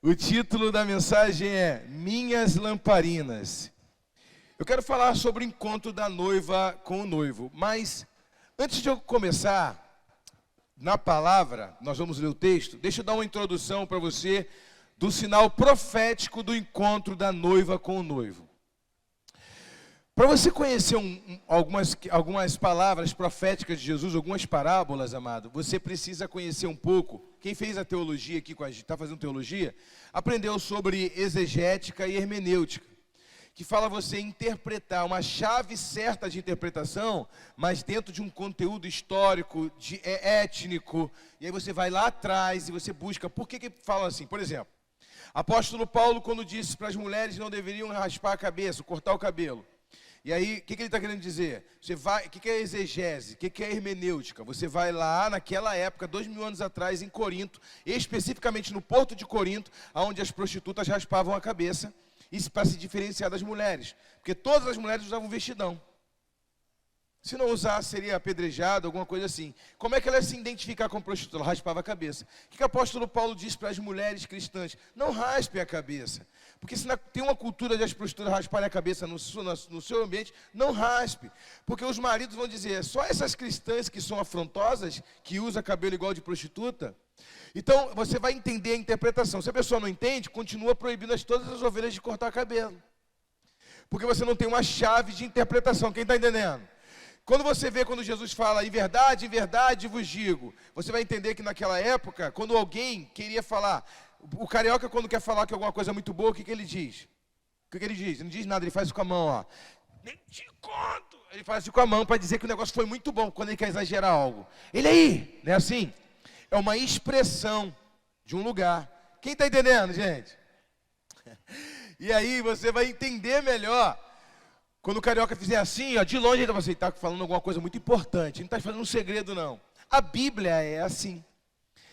O título da mensagem é Minhas Lamparinas. Eu quero falar sobre o encontro da noiva com o noivo, mas antes de eu começar na palavra, nós vamos ler o texto, deixa eu dar uma introdução para você do sinal profético do encontro da noiva com o noivo. Para você conhecer algumas palavras proféticas de Jesus, algumas parábolas, amado, você precisa conhecer um pouco. Quem fez a teologia aqui com a gente, está fazendo teologia, aprendeu sobre exegética e hermenêutica, que fala você interpretar uma chave certa de interpretação, mas dentro de um conteúdo histórico, étnico, e aí você vai lá atrás e você busca. Por que fala assim? Por exemplo, apóstolo Paulo, quando disse para as mulheres não deveriam raspar a cabeça, cortar o cabelo, e aí, o que ele está querendo dizer? O que é exegese? O que é hermenêutica? Você vai lá naquela época, 2000 anos atrás, em Corinto, especificamente no porto de Corinto, onde as prostitutas raspavam a cabeça, isso para se diferenciar das mulheres, porque todas as mulheres usavam vestidão. Se não usasse, seria apedrejado, alguma coisa assim. Como é que ela ia se identificar como prostituta? Ela raspava a cabeça. O que o apóstolo Paulo diz para as mulheres cristãs? Não raspem a cabeça. Porque se tem uma cultura de as prostitutas rasparem a cabeça no seu ambiente, não raspe. Porque os maridos vão dizer, só essas cristãs que são afrontosas, que usam cabelo igual de prostituta. Então, você vai entender a interpretação. Se a pessoa não entende, continua proibindo todas as ovelhas de cortar cabelo. Porque você não tem uma chave de interpretação. Quem está entendendo? Quando Jesus fala, em verdade vos digo, você vai entender que naquela época, quando alguém queria falar, o carioca quando quer falar que alguma coisa é muito boa, o que ele diz? O que ele diz? Ele não diz nada, ele faz isso com a mão, ó. Nem te conto! Ele faz isso com a mão para dizer que o negócio foi muito bom, quando ele quer exagerar algo. Ele aí, não é assim? É uma expressão de um lugar. Quem está entendendo, gente? E aí você vai entender melhor. Quando o carioca fizer assim, ó, de longe você está falando alguma coisa muito importante. Não está fazendo um segredo, não. A Bíblia é assim.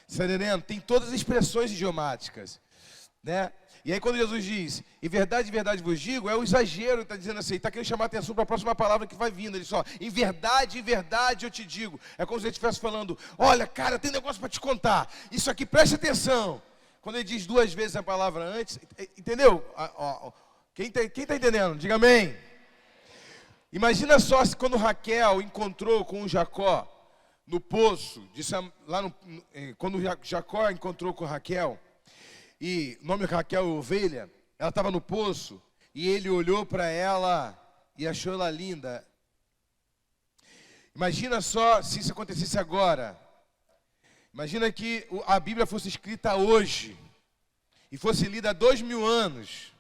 Você está entendendo? Tem todas as expressões idiomáticas. Né? E aí quando Jesus diz, em verdade vos digo, é o exagero, está dizendo assim, está querendo chamar a atenção para a próxima palavra que vai vindo. Ele só, em verdade eu te digo. É como se ele estivesse falando, olha, cara, tem um negócio para te contar. Isso aqui, preste atenção. Quando ele diz duas vezes a palavra antes, entendeu? Quem está entendendo? Diga amém. Imagina só se quando Raquel encontrou com Jacó no poço, quando Jacó encontrou com Raquel, e o nome Raquel é ovelha, ela estava no poço, e ele olhou para ela e achou ela linda. Imagina só se isso acontecesse agora. Imagina que a Bíblia fosse escrita hoje, e fosse lida há 2000 anos.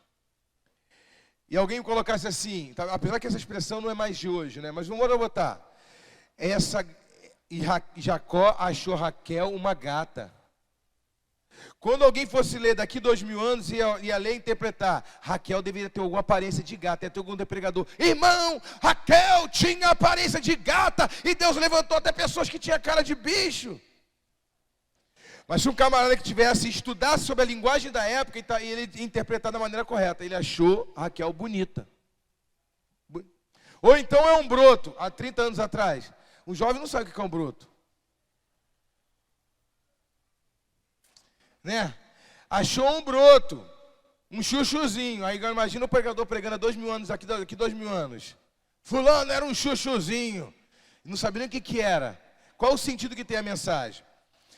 E alguém colocasse assim, tá, apesar que essa expressão não é mais de hoje, né? Mas vamos botar. Jacó achou Raquel uma gata. Quando alguém fosse ler daqui 2000 anos, ia ler e interpretar. Raquel deveria ter alguma aparência de gata. Ia ter algum pregador. Irmão, Raquel tinha aparência de gata. E Deus levantou até pessoas que tinham cara de bicho. Mas se um camarada que estudasse sobre a linguagem da época e ele interpretar da maneira correta, ele achou a Raquel bonita. Ou então é um broto, há 30 anos atrás. Um jovem não sabe o que é um broto. Né? Achou um broto, um chuchuzinho. Aí imagina o pregador pregando há 2000 anos, aqui 2000 anos. Fulano era um chuchuzinho. Não sabia nem o que era. Qual o sentido que tem a mensagem?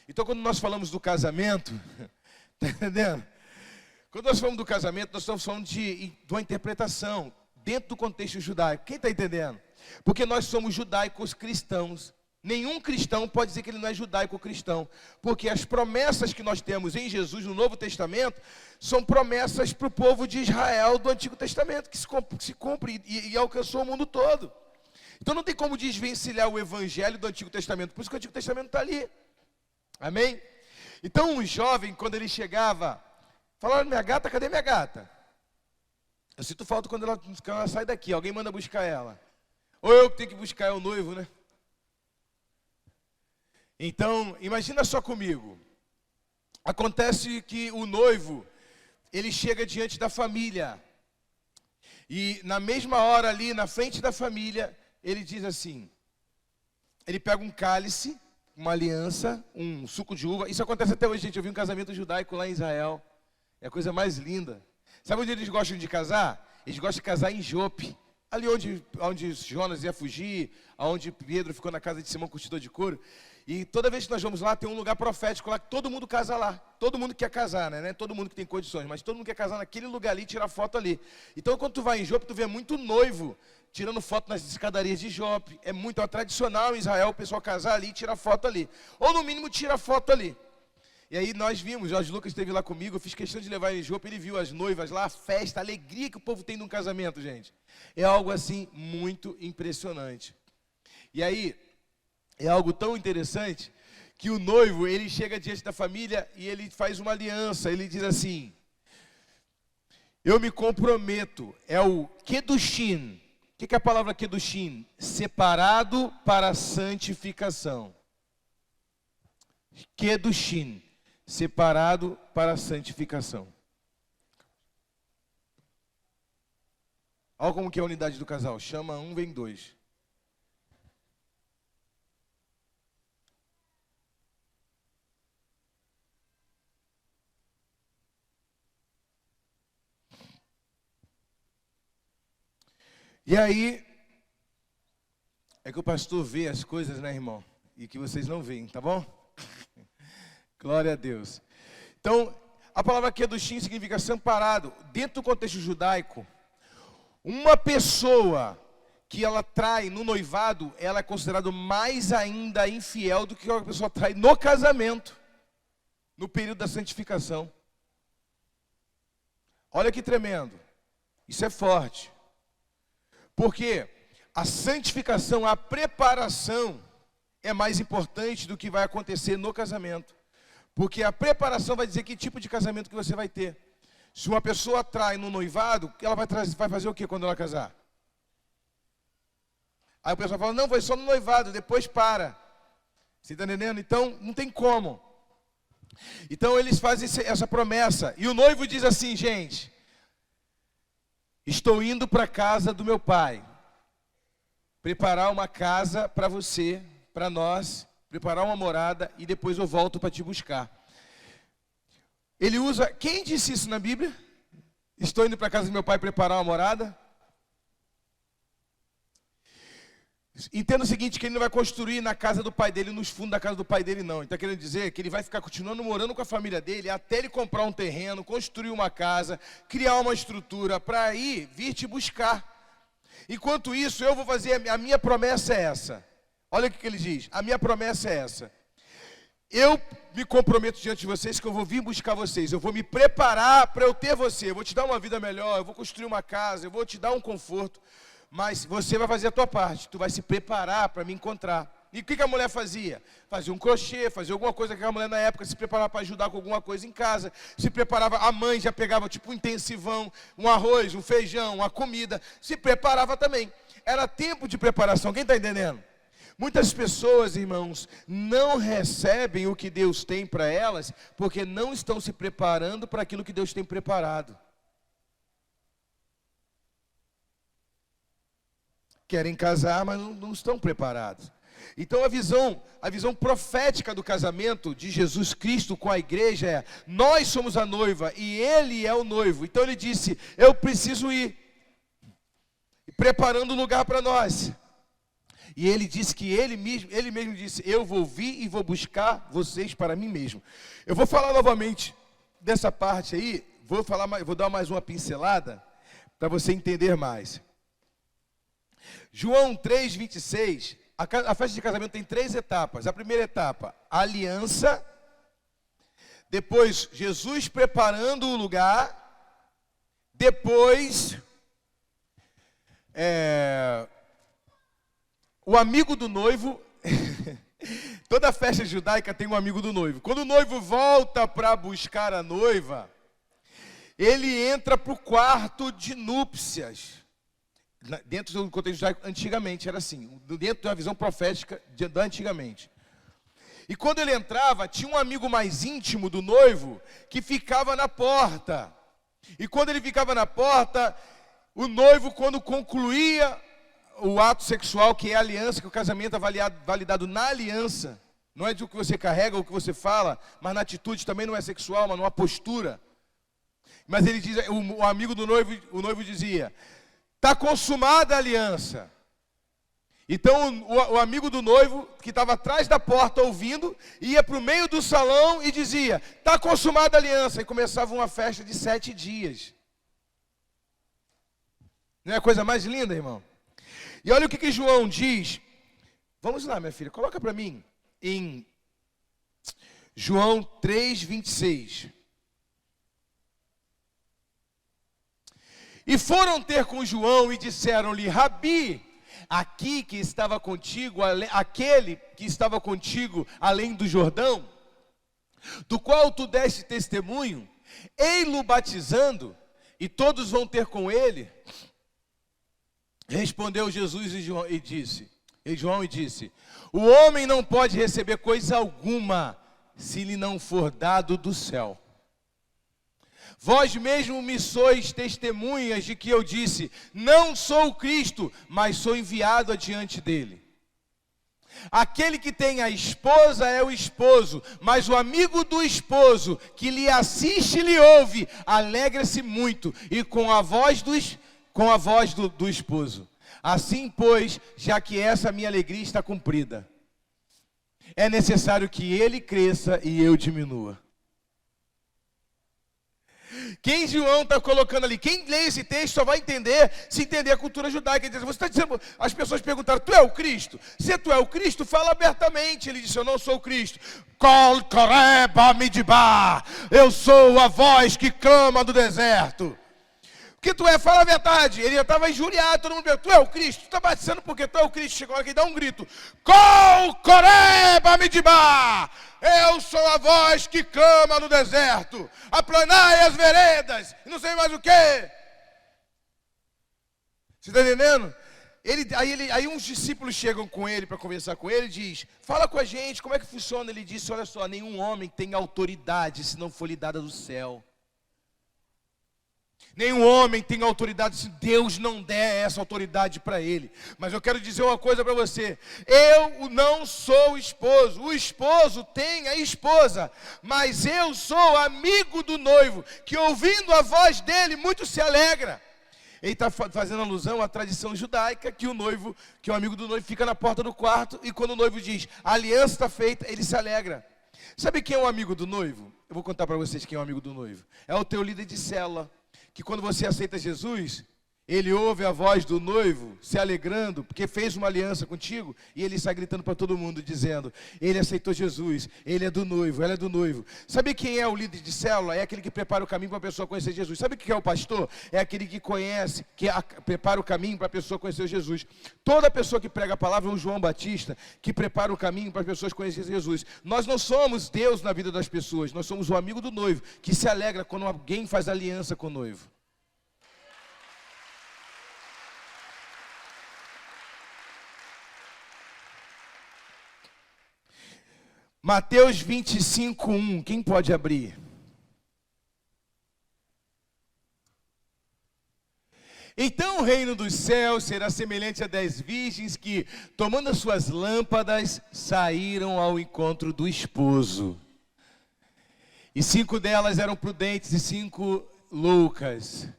Então, quando nós falamos do casamento, está entendendo? Quando nós falamos do casamento, nós estamos falando de uma interpretação dentro do contexto judaico. Quem está entendendo? Porque nós somos judaicos cristãos. Nenhum cristão pode dizer que ele não é judaico cristão. Porque as promessas que nós temos em Jesus no Novo Testamento são promessas para o povo de Israel do Antigo Testamento, que se cumpre e alcançou o mundo todo. Então, não tem como desvencilhar o Evangelho do Antigo Testamento. Por isso que o Antigo Testamento está ali. Amém? Então um jovem, quando ele chegava, falava, minha gata, cadê minha gata? Eu sinto falta quando ela sai daqui, alguém manda buscar ela. Ou eu que tenho que buscar, é o noivo, né? Então, imagina só comigo. Acontece que o noivo, ele chega diante da família. E na mesma hora ali, na frente da família, ele diz assim, ele pega um cálice, uma aliança, um suco de uva. Isso acontece até hoje, gente. Eu vi um casamento judaico lá em Israel. É a coisa mais linda. Sabe onde eles gostam de casar? Eles gostam de casar em Jope. Ali onde Jonas ia fugir, onde Pedro ficou na casa de Simão curtidor de couro. E toda vez que nós vamos lá, tem um lugar profético lá, que todo mundo casa lá. Todo mundo quer casar, né? Não é todo mundo que tem condições, mas todo mundo quer casar naquele lugar ali e tirar foto ali. Então, quando tu vai em Jope, tu vê muito noivo tirando foto nas escadarias de Jope. É muito tradicional em Israel o pessoal casar ali e tirar foto ali. Ou, no mínimo, tira foto ali. E aí nós vimos, Jorge Lucas esteve lá comigo, eu fiz questão de levar ele em Jope, ele viu as noivas lá, a festa, a alegria que o povo tem num casamento, gente. É algo assim muito impressionante. E aí, é algo tão interessante que o noivo, ele chega diante da família e ele faz uma aliança, ele diz assim: eu me comprometo, é o Kedushin. O que é a palavra Kedushin? Separado para a santificação. Kedushin. Separado para a santificação. Olha como que é a unidade do casal. Chama um, vem dois. E aí, é que o pastor vê as coisas, né, irmão? E que vocês não veem, tá bom? Glória a Deus. Então, a palavra Kedushin significa separado. Dentro do contexto judaico, uma pessoa que ela trai no noivado, ela é considerada mais ainda infiel do que uma pessoa trai no casamento, no período da santificação. Olha que tremendo. Isso é forte. Porque a santificação, a preparação é mais importante do que vai acontecer no casamento. Porque a preparação vai dizer que tipo de casamento que você vai ter. Se uma pessoa trai no noivado, ela vai fazer o que quando ela casar? Aí o pessoal fala, não, foi só no noivado, depois para. Você está entendendo? Então, não tem como. Então, eles fazem essa promessa. E o noivo diz assim, gente, estou indo para a casa do meu pai. Preparar uma casa para você, para nós, preparar uma morada e depois eu volto para te buscar. Ele usa, quem disse isso na Bíblia? Estou indo para a casa do meu pai preparar uma morada. Entenda o seguinte, que ele não vai construir na casa do pai dele, nos fundos da casa do pai dele não. Ele está querendo dizer que ele vai ficar continuando morando com a família dele, até ele comprar um terreno, construir uma casa, criar uma estrutura, para aí vir te buscar. Enquanto isso, eu vou fazer, a minha promessa é essa. Olha o que ele diz, a minha promessa é essa. Eu me comprometo diante de vocês que eu vou vir buscar vocês, eu vou me preparar para eu ter você, eu vou te dar uma vida melhor, eu vou construir uma casa, eu vou te dar um conforto, mas você vai fazer a tua parte, tu vai se preparar para me encontrar. E o que a mulher fazia? Fazia um crochê, fazia alguma coisa que a mulher na época se preparava para ajudar com alguma coisa em casa, se preparava, a mãe já pegava tipo um intensivão, um arroz, um feijão, uma comida, se preparava também. Era tempo de preparação, quem está entendendo? Muitas pessoas, irmãos, não recebem o que Deus tem para elas, porque não estão se preparando para aquilo que Deus tem preparado. Querem casar, mas não estão preparados. Então a visão profética do casamento de Jesus Cristo com a igreja é, nós somos a noiva e Ele é o noivo. Então Ele disse, eu preciso ir, preparando lugar para nós. E Ele disse que Ele mesmo disse, eu vou vir e vou buscar vocês para mim mesmo. Eu vou falar novamente dessa parte aí, vou dar mais uma pincelada, para você entender mais. João 3:26, a festa de casamento tem 3 etapas. A primeira etapa, a aliança. Depois, Jesus preparando o lugar. Depois, o amigo do noivo. Toda festa judaica tem um amigo do noivo. Quando o noivo volta para buscar a noiva, ele entra para o quarto de núpcias. Dentro do contexto judaico, antigamente era assim, dentro da visão profética da antigamente. E quando ele entrava, tinha um amigo mais íntimo do noivo que ficava na porta. E quando ele ficava na porta, o noivo, quando concluía o ato sexual, que é a aliança, que o casamento é validado na aliança, não é do que você carrega ou o que você fala, mas na atitude também não é sexual, mas numa postura. Mas ele diz, o amigo do noivo, o noivo dizia, está consumada a aliança. Então o amigo do noivo, que estava atrás da porta ouvindo, ia para o meio do salão e dizia, está consumada a aliança. E começava uma festa de 7 dias. Não é a coisa mais linda, irmão? E olha o que João diz. Vamos lá, minha filha, coloca para mim em João 3:26. E foram ter com João e disseram-lhe, Rabi, aquele que estava contigo além do Jordão, do qual tu deste testemunho, ei-lo batizando, e todos vão ter com ele. Respondeu Jesus e João e disse, o homem não pode receber coisa alguma, se lhe não for dado do céu. Vós mesmo me sois testemunhas de que eu disse, não sou o Cristo, mas sou enviado adiante dele. Aquele que tem a esposa é o esposo, mas o amigo do esposo, que lhe assiste e lhe ouve, alegra-se muito, e com a voz do esposo. Assim, pois, já que essa minha alegria está cumprida, é necessário que ele cresça e eu diminua. Quem João está colocando ali? Quem lê esse texto só vai entender se entender a cultura judaica. Você está dizendo, as pessoas perguntaram, tu é o Cristo? Se tu é o Cristo, fala abertamente. Ele disse, eu não sou o Cristo. Kol koreba midbar. Eu sou a voz que clama do deserto. O que tu é? Fala a verdade. Ele já estava injuriado, todo mundo perguntou, tu é o Cristo? Tu está batizando porque tu é o Cristo. Chegou aqui e dá um grito. Kol koreba midbar. Eu sou a voz que clama no deserto. Aplanai as veredas. E não sei mais o quê. Você está entendendo? Aí uns discípulos chegam com ele para conversar com ele e diz, fala com a gente, como é que funciona? Ele disse, olha só, nenhum homem tem autoridade se não for lhe dada do céu. Nenhum homem tem autoridade se Deus não der essa autoridade para ele. Mas eu quero dizer uma coisa para você. Eu não sou o esposo tem a esposa. Mas eu sou amigo do noivo, que ouvindo a voz dele, muito se alegra. Ele está fazendo alusão à tradição judaica, que o amigo do noivo fica na porta do quarto, e quando o noivo diz, a aliança está feita, ele se alegra. Sabe quem é o amigo do noivo? Eu vou contar para vocês quem é o amigo do noivo. É o teu líder de célula. Que quando você aceita Jesus, ele ouve a voz do noivo se alegrando, porque fez uma aliança contigo, e ele sai gritando para todo mundo, dizendo, ele aceitou Jesus, ele é do noivo, ela é do noivo. Sabe quem é o líder de célula? É aquele que prepara o caminho para a pessoa conhecer Jesus. Sabe quem é o pastor? É aquele que conhece, prepara o caminho para a pessoa conhecer Jesus. Toda pessoa que prega a palavra é um João Batista, que prepara o caminho para as pessoas conhecerem Jesus. Nós não somos Deus na vida das pessoas, nós somos o amigo do noivo, que se alegra quando alguém faz aliança com o noivo. Mateus 25:1, quem pode abrir? Então o reino dos céus será semelhante a 10 virgens que, tomando as suas lâmpadas, saíram ao encontro do esposo. E 5 delas eram prudentes e 5 loucas.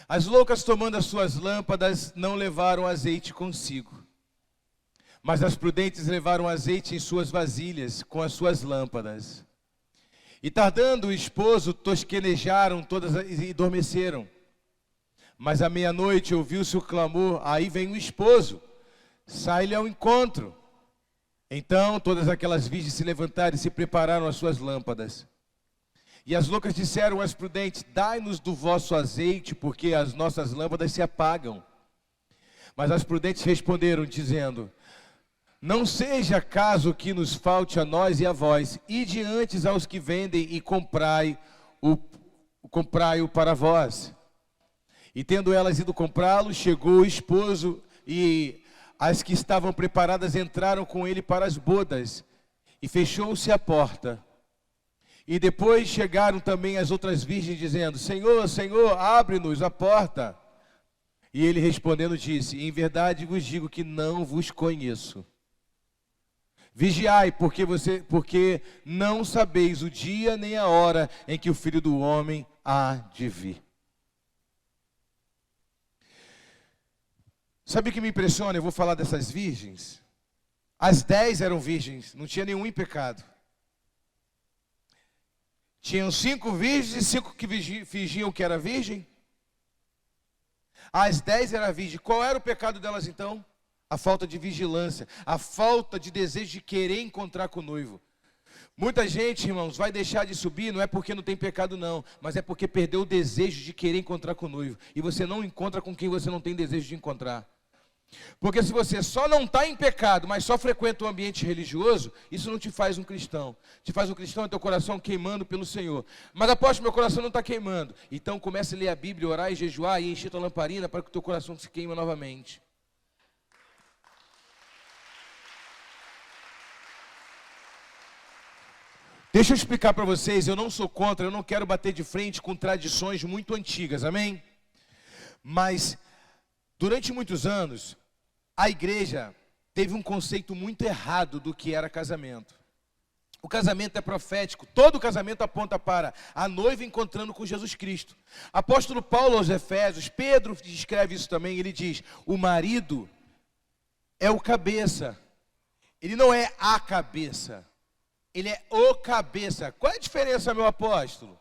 As loucas, tomando as suas lâmpadas, não levaram azeite consigo. Mas as prudentes levaram azeite em suas vasilhas, com as suas lâmpadas. E tardando o esposo, tosquenejaram todas e adormeceram. Mas à meia-noite ouviu-se o clamor, aí vem o esposo, sai-lhe ao encontro. Então todas aquelas virgens se levantaram e se prepararam as suas lâmpadas. E as loucas disseram às prudentes, dai-nos do vosso azeite, porque as nossas lâmpadas se apagam. Mas as prudentes responderam, dizendo, não seja caso que nos falte a nós e a vós, ide antes aos que vendem e comprai-o para vós. E tendo elas ido comprá-lo, chegou o esposo, e as que estavam preparadas entraram com ele para as bodas, e fechou-se a porta. E depois chegaram também as outras virgens, dizendo, Senhor, Senhor, abre-nos a porta. E ele respondendo disse, em verdade vos digo que não vos conheço. Vigiai, porque não sabeis o dia nem a hora em que o Filho do Homem há de vir. Sabe o que me impressiona? Eu vou falar dessas virgens. As 10 eram virgens, não tinha nenhum em pecado. Tinham 5 virgens e 5 que fingiam que era virgem. As 10 eram virgens. Qual era o pecado delas então? A falta de vigilância, a falta de desejo de querer encontrar com o noivo. Muita gente, irmãos, vai deixar de subir, não é porque não tem pecado não, mas é porque perdeu o desejo de querer encontrar com o noivo. E você não encontra com quem você não tem desejo de encontrar. Porque se você só não está em pecado, mas só frequenta um ambiente religioso, isso não te faz um cristão. Te faz um cristão é teu coração queimando pelo Senhor. Mas apóstolo, meu coração não está queimando. Então comece a ler a Bíblia, orar e jejuar e encher tua lamparina para que o teu coração se queime novamente. Deixa eu explicar para vocês, eu não sou contra, eu não quero bater de frente com tradições muito antigas, amém? Mas durante muitos anos, a igreja teve um conceito muito errado do que era casamento. O casamento é profético, todo casamento aponta para a noiva encontrando com Jesus Cristo. Apóstolo Paulo aos Efésios, Pedro escreve isso também, ele diz, o marido é o cabeça, ele não é a cabeça, ele é o cabeça. Qual é a diferença, meu apóstolo?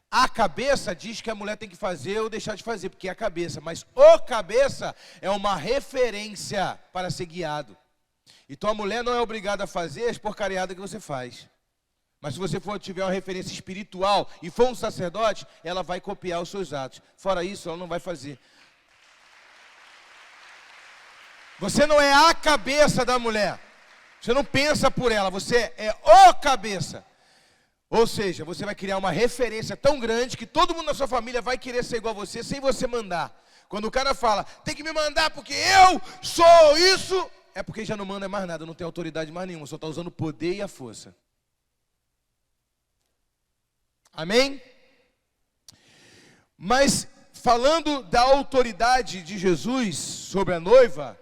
A cabeça diz que a mulher tem que fazer ou deixar de fazer, porque é a cabeça. Mas o cabeça é uma referência para ser guiado. Então a mulher não é obrigada a fazer as porcariadas que você faz. Mas se você tiver uma referência espiritual e for um sacerdote, ela vai copiar os seus atos. Fora isso, ela não vai fazer. Você não é a cabeça da mulher. Você não pensa por ela, você é o cabeça. Ou seja, você vai criar uma referência tão grande que todo mundo na sua família vai querer ser igual a você, sem você mandar. Quando o cara fala, tem que me mandar porque eu sou isso, é porque já não manda mais nada, não tem autoridade mais nenhuma, só está usando o poder e a força. Amém? Mas, falando da autoridade de Jesus sobre a noiva,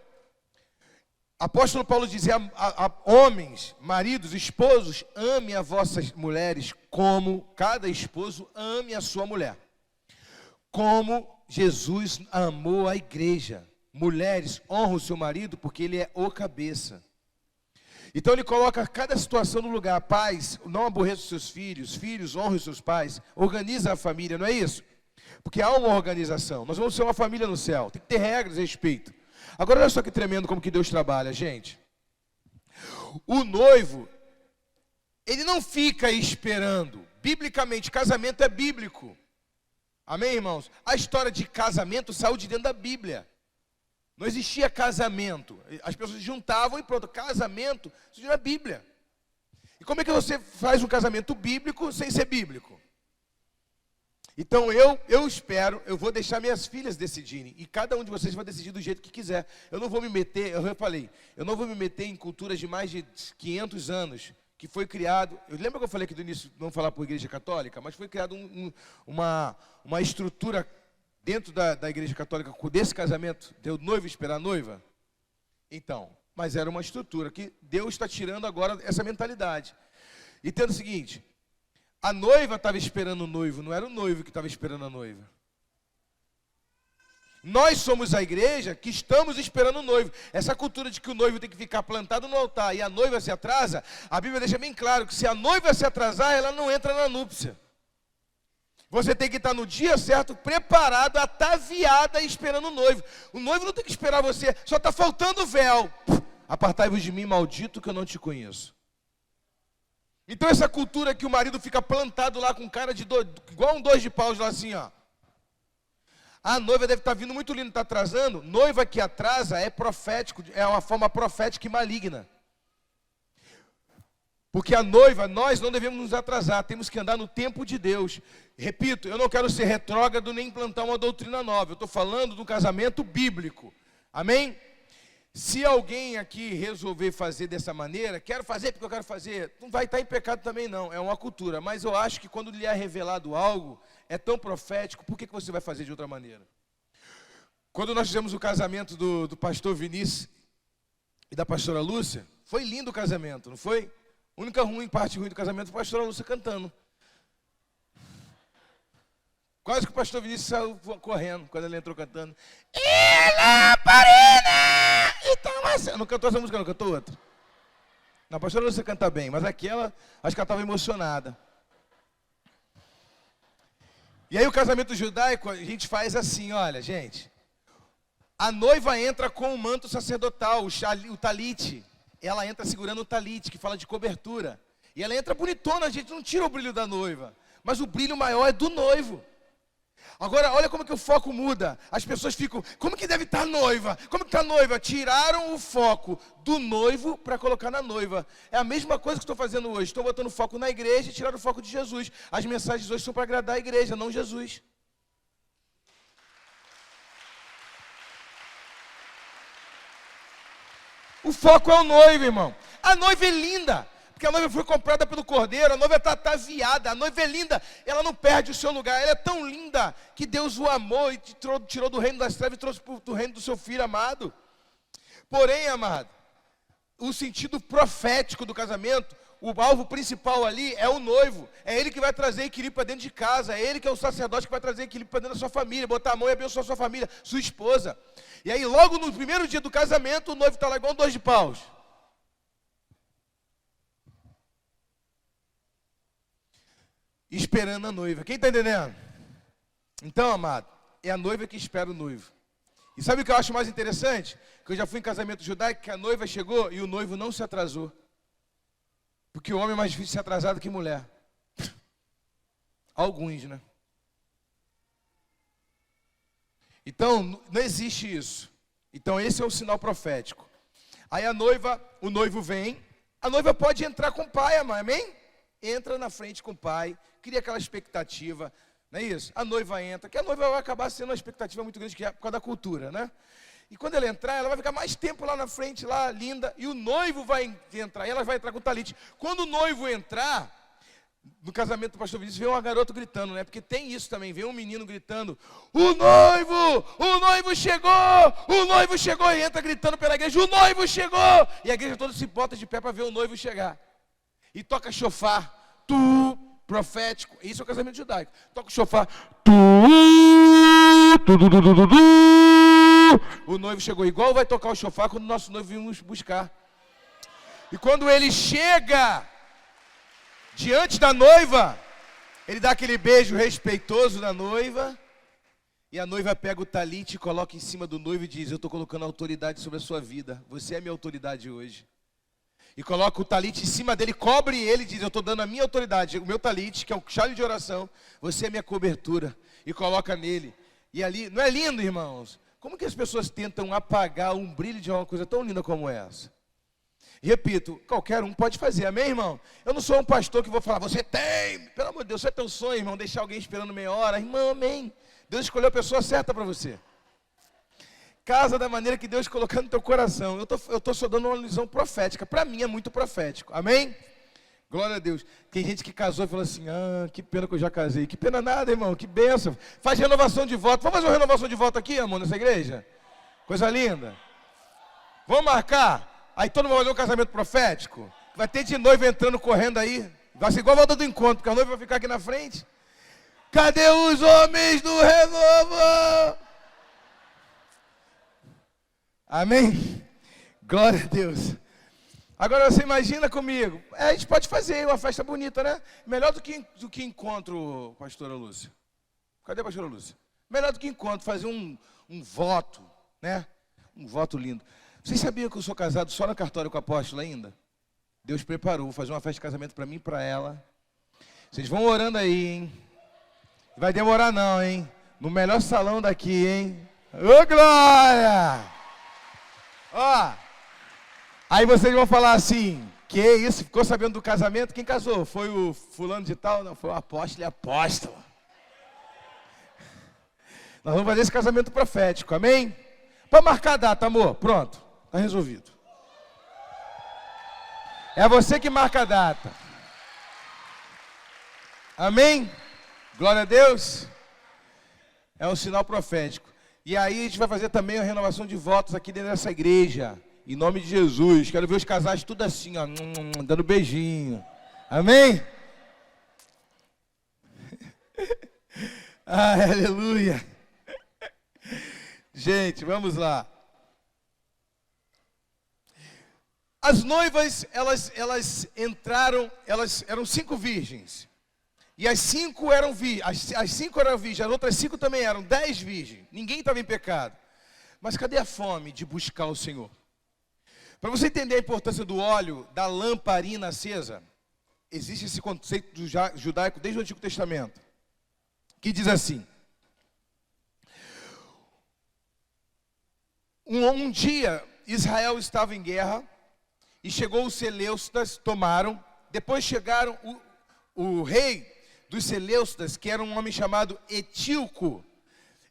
apóstolo Paulo dizia a homens, maridos, esposos, ame as vossas mulheres como cada esposo ame a sua mulher. Como Jesus amou a igreja. Mulheres, honra o seu marido porque ele é o cabeça. Então ele coloca cada situação no lugar. Pais, não aborreça os seus filhos. Filhos, honre os seus pais. Organiza a família, não é isso? Porque há uma organização. Nós vamos ser uma família no céu. Tem que ter regras e respeito. Agora olha só que tremendo como que Deus trabalha, gente. O noivo, ele não fica esperando. Biblicamente, casamento é bíblico. Amém, irmãos? A história de casamento saiu de dentro da Bíblia. Não existia casamento. As pessoas se juntavam e pronto. Casamento, isso não é Bíblia. E como é que você faz um casamento bíblico sem ser bíblico? Então eu espero, eu vou deixar minhas filhas decidirem. E cada um de vocês vai decidir do jeito que quiser. Eu não vou me meter, eu falei, eu não vou me meter em culturas de mais de 500 anos, que foi criado. Eu lembro que eu falei aqui do início, não falar por igreja católica, mas foi criado uma estrutura dentro da igreja católica, desse casamento, deu noivo esperar a noiva. Então, mas era uma estrutura que Deus está tirando agora essa mentalidade. E tendo o seguinte, a noiva estava esperando o noivo, não era o noivo que estava esperando a noiva. Nós somos a igreja que estamos esperando o noivo. Essa cultura de que o noivo tem que ficar plantado no altar e a noiva se atrasa, a Bíblia deixa bem claro que se a noiva se atrasar, ela não entra na núpcia. Você tem que estar no dia certo, preparado, ataviada, esperando o noivo. O noivo não tem que esperar você, só está faltando o véu. Apartai-vos de mim, maldito, que eu não te conheço. Então essa cultura que o marido fica plantado lá com cara de igual um 2 de paus lá assim, ó. A noiva deve estar vindo muito linda, está atrasando. Noiva que atrasa é profético, é uma forma profética e maligna. Porque a noiva, nós não devemos nos atrasar, temos que andar no tempo de Deus. Repito, eu não quero ser retrógrado nem implantar uma doutrina nova. Eu estou falando do casamento bíblico. Amém? Se alguém aqui resolver fazer dessa maneira, quero fazer porque eu quero fazer, não vai estar em pecado também não, é uma cultura. Mas eu acho que quando lhe é revelado algo, é tão profético, por que você vai fazer de outra maneira? Quando nós fizemos o casamento do pastor Vinícius e da pastora Lúcia, foi lindo o casamento, não foi? A única parte ruim do casamento foi a pastora Lúcia cantando. Quase que o pastor Vinícius saiu correndo quando ele entrou cantando. E lamparina! Então, mas... Não cantou essa música, não cantou outra. Não, a pastora Lúcia canta bem, mas aquela, acho que ela estava emocionada. E aí o casamento judaico, a gente faz assim, olha, gente. A noiva entra com o manto sacerdotal, o talite. Ela entra segurando o talite, que fala de cobertura. E ela entra bonitona, a gente não tira o brilho da noiva. Mas o brilho maior é do noivo. Agora, olha como que o foco muda. As pessoas ficam, como que deve estar a noiva? Como que está a noiva? Tiraram o foco do noivo para colocar na noiva. É a mesma coisa que estou fazendo hoje. Estou botando foco na igreja e tiraram o foco de Jesus. As mensagens hoje são para agradar a igreja, não Jesus. O foco é o noivo, irmão. A noiva é linda. Porque a noiva foi comprada pelo Cordeiro, a noiva está ataviada, a noiva é linda, ela não perde o seu lugar, ela é tão linda que Deus o amou e tirou do reino das trevas e trouxe para o reino do seu Filho amado. Porém, amado, o sentido profético do casamento, o alvo principal ali é o noivo, é ele que vai trazer equilíbrio para dentro de casa, é ele que é o sacerdote que vai trazer equilíbrio para dentro da sua família, botar a mão e abençoar a sua família, sua esposa. E aí logo no primeiro dia do casamento, o noivo está lá igual 2 de paus. Esperando a noiva. Quem está entendendo? Então, amado, é a noiva que espera o noivo. E sabe o que eu acho mais interessante? Que eu já fui em casamento judaico, que a noiva chegou e o noivo não se atrasou. Porque o homem é mais difícil de se atrasar do que mulher. Alguns, né? Então, não existe isso. Então, esse é o sinal profético. Aí o noivo vem. A noiva pode entrar com o pai, amém? Entra na frente com o pai, cria aquela expectativa, não é isso? A noiva entra, que a noiva vai acabar sendo uma expectativa muito grande, que é por causa da cultura, né? E quando ela entrar, ela vai ficar mais tempo lá na frente, lá, linda, e o noivo vai entrar, e ela vai entrar com o talite. Quando o noivo entrar, no casamento do pastor Vinícius, vem uma garota gritando, né? Porque tem isso também, vem um menino gritando, o noivo chegou, e entra gritando pela igreja, o noivo chegou! E a igreja toda se bota de pé para ver o noivo chegar. E toca chofar, profético. Isso é o casamento judaico. Toca o chofar, o noivo chegou. Igual vai tocar o chofar quando o nosso noivo vimos buscar. E quando ele chega diante da noiva, ele dá aquele beijo respeitoso na noiva. E a noiva pega o talite e coloca em cima do noivo e diz, eu estou colocando autoridade sobre a sua vida. Você é minha autoridade hoje. E coloca o talite em cima dele, cobre ele e diz, eu estou dando a minha autoridade, o meu talite, que é o chale de oração, você é minha cobertura. E coloca nele. E ali, não é lindo, irmãos? Como que as pessoas tentam apagar um brilho de uma coisa tão linda como essa? E repito, qualquer um pode fazer, amém, irmão? Eu não sou um pastor que vou falar, você tem, pelo amor de Deus, isso é teu sonho, irmão, deixar alguém esperando meia hora. Irmão, amém. Deus escolheu a pessoa certa para você. Casa da maneira que Deus colocou no teu coração. Eu estou só dando uma lição profética. Para mim é muito profético. Amém? Glória a Deus. Tem gente que casou e falou assim, que pena que eu já casei. Que pena nada, irmão, que bênção. Faz renovação de voto. Vamos fazer uma renovação de voto aqui, amor, nessa igreja? Coisa linda. Vamos marcar? Aí todo mundo vai fazer um casamento profético. Vai ter de noiva entrando, correndo aí. Vai ser igual a volta do encontro, porque a noiva vai ficar aqui na frente. Cadê os homens do renovo? Amém? Glória a Deus. Agora você imagina comigo. A gente pode fazer uma festa bonita, né? Melhor do que encontro, pastora Lúcia. Cadê a pastora Lúcia? Melhor do que encontro, fazer um voto, né? Um voto lindo. Vocês sabiam que eu sou casado só na cartório com a apóstola ainda? Deus preparou, vou fazer uma festa de casamento para mim e para ela. Vocês vão orando aí, hein? Vai demorar não, hein? No melhor salão daqui, hein? Ô, glória! Ó, aí vocês vão falar assim, que isso, ficou sabendo do casamento? Quem casou? Foi o fulano de tal? Não, foi o apóstolo e a apóstola. Nós vamos fazer esse casamento profético, amém? Para marcar a data, amor, pronto, está resolvido. É você que marca a data. Amém? Glória a Deus. É um sinal profético. E aí a gente vai fazer também a renovação de votos aqui dentro dessa igreja. Em nome de Jesus. Quero ver os casais tudo assim, ó, dando beijinho. Amém? Ah, aleluia. Gente, vamos lá. As noivas, elas entraram, elas eram 5 virgens. E as 5 eram virgens, as 5 eram virgens, as outras 5 também eram 10 virgens. Ninguém estava em pecado. Mas cadê a fome de buscar o Senhor? Para você entender a importância do óleo, da lamparina acesa, existe esse conceito judaico desde o Antigo Testamento, que diz assim: um dia Israel estava em guerra e chegou os Seleucidas, tomaram. Depois chegaram o rei dos Seleucidas, que era um homem chamado Etíoco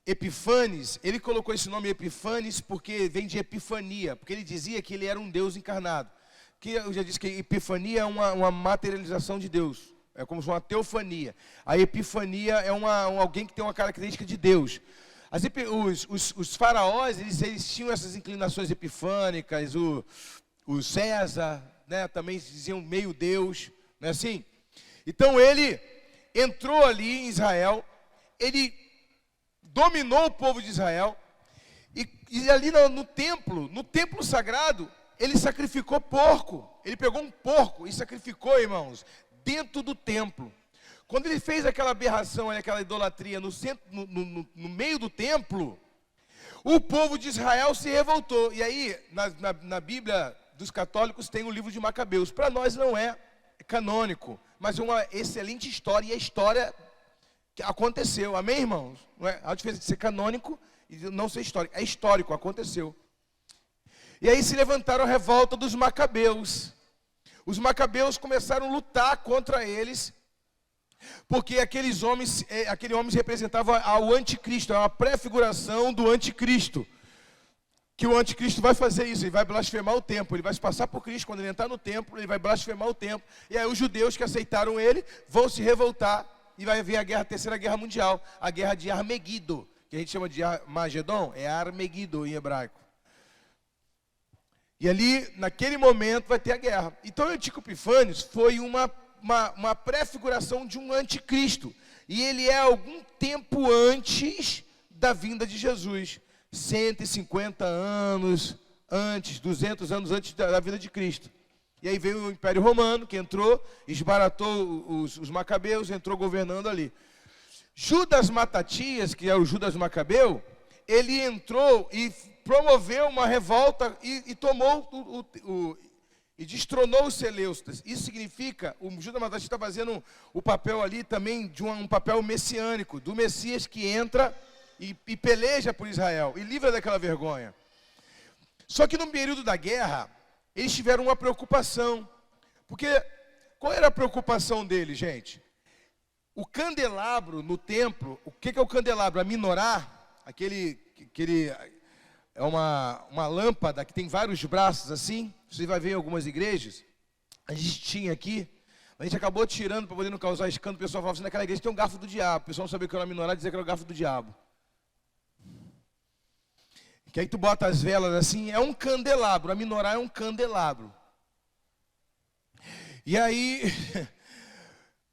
Epifanes. Ele colocou esse nome Epifanes porque vem de epifania, porque ele dizia que ele era um Deus encarnado. Que eu já disse que epifania é uma materialização de Deus, é como se fosse uma teofania. A epifania é alguém que tem uma característica de Deus. Os faraós, eles tinham essas inclinações epifânicas, o César, né, também diziam meio Deus, não é assim? Então ele entrou ali em Israel, ele dominou o povo de Israel, e ali no templo sagrado, ele sacrificou porco. Ele pegou um porco e sacrificou, irmãos, dentro do templo. Quando ele fez aquela aberração, aquela idolatria no meio do templo, o povo de Israel se revoltou. E aí, na Bíblia dos católicos tem o livro de Macabeus. Para nós não é canônico, mas é uma excelente história, e a história que aconteceu. Amém, irmãos? Não é? Há a diferença de ser canônico e não ser histórico. É histórico, aconteceu. E aí se levantaram a revolta dos Macabeus. Os Macabeus começaram a lutar contra eles, porque aquele homens representavam o anticristo, é uma prefiguração do anticristo. Que o anticristo vai fazer isso, ele vai blasfemar o templo, ele vai se passar por Cristo. Quando ele entrar no templo, ele vai blasfemar o templo. E aí os judeus que aceitaram ele vão se revoltar, e vai haver a terceira guerra mundial, a guerra de Armegido, que a gente chama de Armagedon, é Armegido em hebraico. E ali, naquele momento, vai ter a guerra. Então, o Antigo Epifânios foi uma prefiguração de um anticristo. E ele é algum tempo antes da vinda de Jesus. 150 anos antes, 200 anos antes da vinda de Cristo. E aí veio o Império Romano, que entrou, esbaratou os Macabeus, entrou governando ali. Judas Matatias, que é o Judas Macabeu, ele entrou e promoveu uma revolta e tomou e destronou os Seleucidas. Isso significa, o Judas Matatias está fazendo o papel ali também de um papel messiânico, do Messias que entra e peleja por Israel e livra daquela vergonha. Só que no período da guerra, eles tiveram uma preocupação. Porque qual era a preocupação deles, gente? O candelabro no templo, o que é o candelabro? A menorá, aquele é uma lâmpada que tem vários braços assim. Você vai ver em algumas igrejas. A gente tinha aqui, a gente acabou tirando para poder não causar escândalo. O pessoal falava assim, naquela igreja tem um garfo do diabo. O pessoal não sabia que era a menorá, dizia que era o garfo do diabo. Que aí tu bota as velas assim, é um candelabro. A menorá é um candelabro. E aí,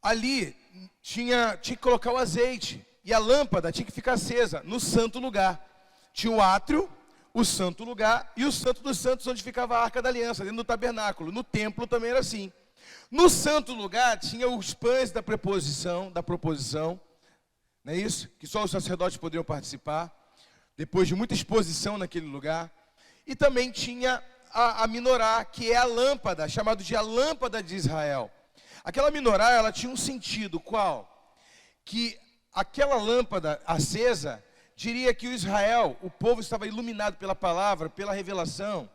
ali tinha que colocar o azeite. E a lâmpada tinha que ficar acesa no santo lugar. Tinha o átrio, o santo lugar e o santo dos santos, onde ficava a arca da aliança, dentro do tabernáculo. No templo também era assim. No santo lugar tinha os pães da proposição, não é isso? Que só os sacerdotes poderiam participar, depois de muita exposição naquele lugar. E também tinha a menorá, que é a lâmpada, chamada de a lâmpada de Israel. Aquela menorá, ela tinha um sentido, qual? Que aquela lâmpada acesa diria que o Israel, o povo estava iluminado pela palavra, pela revelação,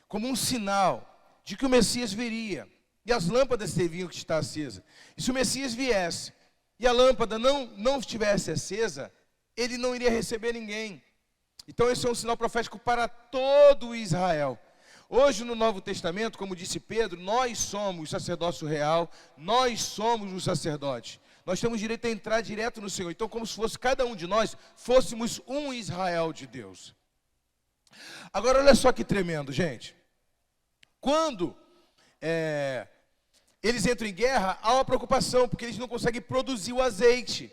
como um sinal de que o Messias viria. E as lâmpadas teriam que estar acesas. E se o Messias viesse e a lâmpada não estivesse acesa, ele não iria receber ninguém. Então esse é um sinal profético para todo Israel. Hoje no Novo Testamento, como disse Pedro, nós somos o sacerdócio real, nós somos os sacerdotes. Nós temos direito a entrar direto no Senhor. Então, como se fosse cada um de nós, fôssemos um Israel de Deus. Agora, olha só que tremendo, gente. Quando eles entram em guerra, há uma preocupação, porque eles não conseguem produzir o azeite.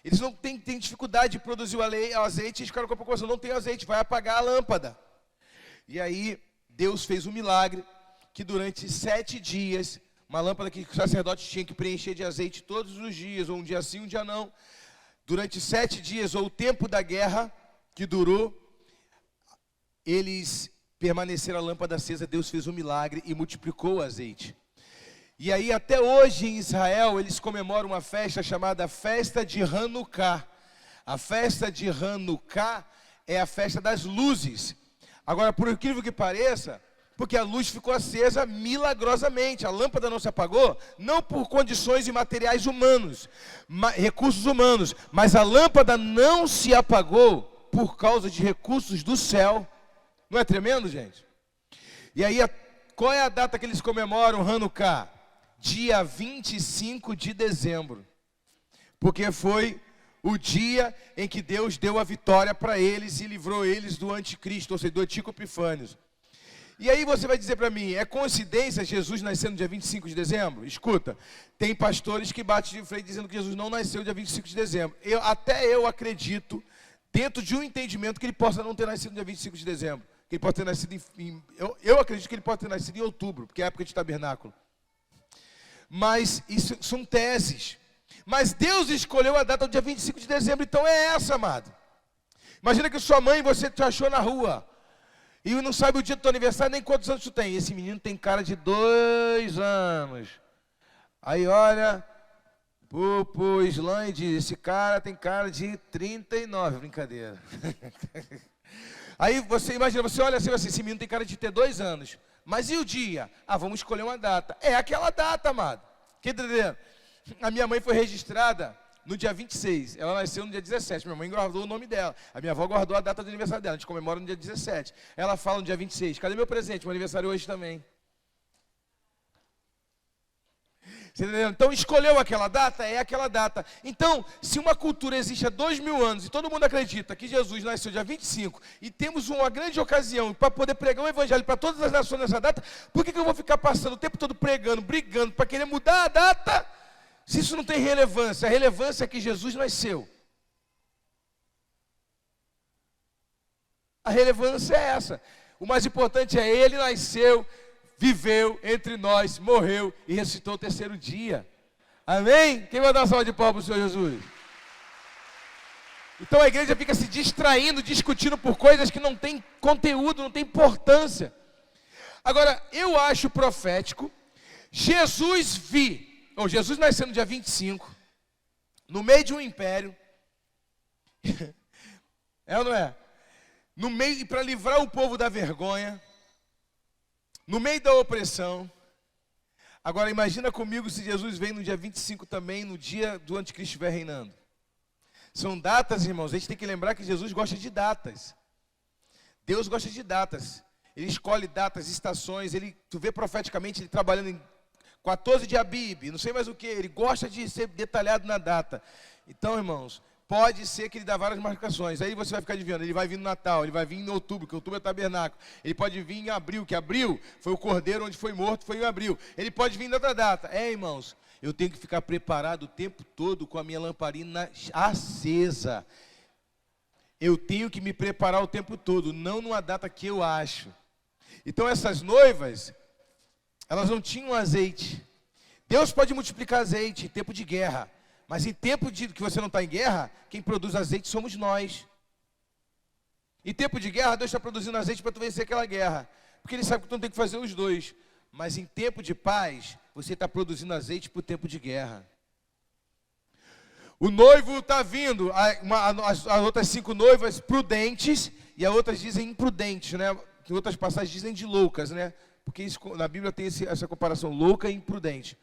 Eles não têm dificuldade de produzir o azeite, e eles ficaram com a preocupação, não tem azeite, vai apagar a lâmpada. E aí, Deus fez um milagre, que durante 7 dias, uma lâmpada que o sacerdote tinha que preencher de azeite todos os dias, ou um dia sim, um dia não, durante 7 dias, ou o tempo da guerra que durou, eles permaneceram a lâmpada acesa, Deus fez um milagre e multiplicou o azeite. E aí até hoje em Israel eles comemoram uma festa chamada Festa de Hanukkah. A festa de Hanukkah é a festa das luzes. Agora, por incrível que pareça, porque a luz ficou acesa milagrosamente, a lâmpada não se apagou, não por condições e materiais humanos, recursos humanos, mas a lâmpada não se apagou por causa de recursos do céu. Não é tremendo, gente? E aí, qual é a data que eles comemoram Hanukkah? Dia 25 de dezembro. Porque foi o dia em que Deus deu a vitória para eles e livrou eles do anticristo, ou seja, do Antigo Epifânios. E aí você vai dizer para mim, é coincidência Jesus nascer no dia 25 de dezembro? Escuta, tem pastores que batem de frente dizendo que Jesus não nasceu dia 25 de dezembro. Até eu acredito, dentro de um entendimento, que ele possa não ter nascido no dia 25 de dezembro. Que ele pode ter nascido eu acredito que ele pode ter nascido em outubro, porque é a época de tabernáculo. Mas isso são teses. Mas Deus escolheu a data do dia 25 de dezembro, então é essa, amado. Imagina que sua mãe, você te achou na rua, e não sabe o dia do teu aniversário, nem quantos anos tu tem. Esse menino tem cara de 2 anos. Aí olha pro Islã e diz, esse cara tem cara de 39, brincadeira. Aí você imagina, você olha assim, esse menino tem cara de ter 2 anos. Mas e o dia? Vamos escolher uma data. É aquela data, amado. Quer entender? A minha mãe foi registrada no dia 26. Ela nasceu no dia 17. Minha mãe guardou o nome dela. A minha avó guardou a data do aniversário dela. A gente comemora no dia 17. Ela fala no dia 26. Cadê meu presente? Meu aniversário hoje também. Você entendeu? Então, escolheu aquela data, é aquela data. Então, se uma cultura existe há 2000 anos e todo mundo acredita que Jesus nasceu dia 25 e temos uma grande ocasião para poder pregar o evangelho para todas as nações nessa data, por que eu vou ficar passando o tempo todo pregando, brigando para querer mudar a data, se isso não tem relevância? A relevância é que Jesus nasceu. A relevância é essa. O mais importante é ele nasceu, viveu entre nós, morreu e ressuscitou o 3º dia. Amém? Quem vai dar uma salva de palmas para o Senhor Jesus? Então a igreja fica se distraindo, discutindo por coisas que não tem conteúdo, não tem importância. Agora, eu acho profético, Jesus nasceu no dia 25, no meio de um império, é ou não é? No meio, para livrar o povo da vergonha, no meio da opressão. Agora imagina comigo se Jesus vem no dia 25 também, no dia do anticristo estiver reinando. São datas, irmãos, a gente tem que lembrar que Jesus gosta de datas. Deus gosta de datas. Ele escolhe datas, estações, tu vê profeticamente ele trabalhando em 14 de Abib, não sei mais o que, ele gosta de ser detalhado na data. Então, irmãos, pode ser que ele dá várias marcações. Aí você vai ficar adivinhando, ele vai vir no Natal, ele vai vir em outubro, que outubro é tabernáculo. Ele pode vir em abril, que abril foi o cordeiro onde foi morto, foi em abril. Ele pode vir em outra data. Irmãos, eu tenho que ficar preparado o tempo todo com a minha lamparina acesa. Eu tenho que me preparar o tempo todo, não numa data que eu acho. Então essas noivas, elas não tinham azeite. Deus pode multiplicar azeite em tempo de guerra. Mas em tempo de que você não está em guerra, quem produz azeite somos nós. Em tempo de guerra, Deus está produzindo azeite para tu vencer aquela guerra. Porque Ele sabe que tu não tem que fazer os dois. Mas em tempo de paz, você está produzindo azeite para o tempo de guerra. O noivo está vindo, as outras 5 noivas prudentes, e as outras dizem imprudentes, né? Em outras passagens dizem de loucas, né? Porque isso, na Bíblia tem essa comparação, louca e imprudente.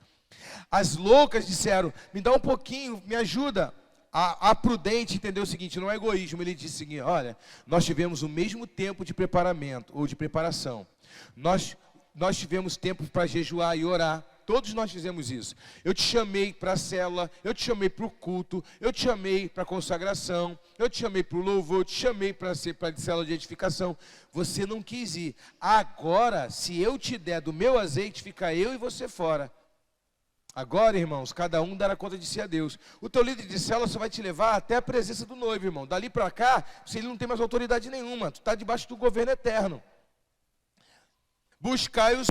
As loucas disseram, me dá um pouquinho, me ajuda. A prudente entendeu o seguinte, não é egoísmo. Ele disse o seguinte, olha, nós tivemos o mesmo tempo de preparamento, ou de preparação. Nós tivemos tempo para jejuar e orar. Todos nós fizemos isso. Eu te chamei para a célula, eu te chamei para o culto, eu te chamei para a consagração, eu te chamei para o louvor, eu te chamei para a célula de edificação. Você não quis ir. Agora, se eu te der do meu azeite, fica eu e você fora. Agora, irmãos, cada um dará conta de si a Deus. O teu líder de célula só vai te levar até a presença do noivo, irmão. Dali para cá, ele não tem mais autoridade nenhuma. Tu está debaixo do governo eterno. Buscai os...